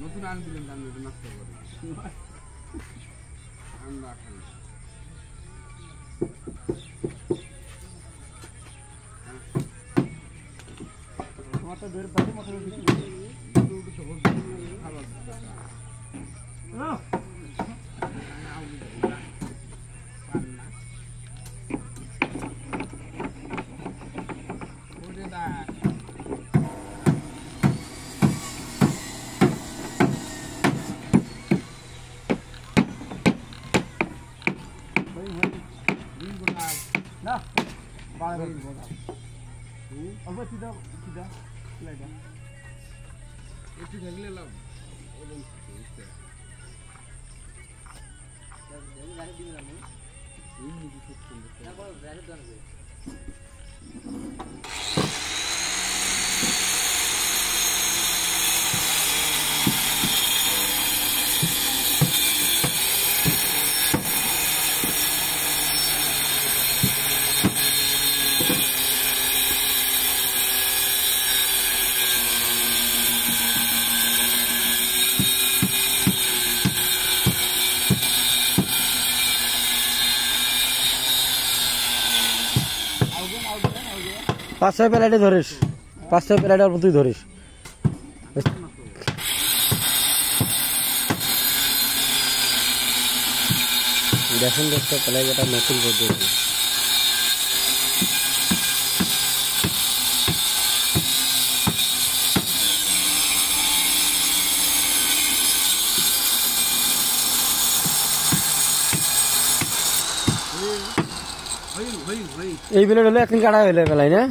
নতুন আনবিলেন আমি এটা নষ্ট করি আমরা খাই মাথা বের পাশে মাথা বেশি দুটো তো হচ্ছে খাবার না না বাড়ি বলা অল্প সিধা সিধা লাইটা একটু থাকলে লাভ ওরকম গাড়ি দিবে না আমি এই মুখে খুব সুন্দর না বল গাড়ি দাও না পাঁচ ছয় প্যালেটে ধরিস পাঁচ ছয় প্যালেটের মতোই ধরিস দেখুন দোস্ত প্যালেট এটা নতুন পদ্ধতি এই প্যালেট হলে একদিন কাটা হইলে পেলাই না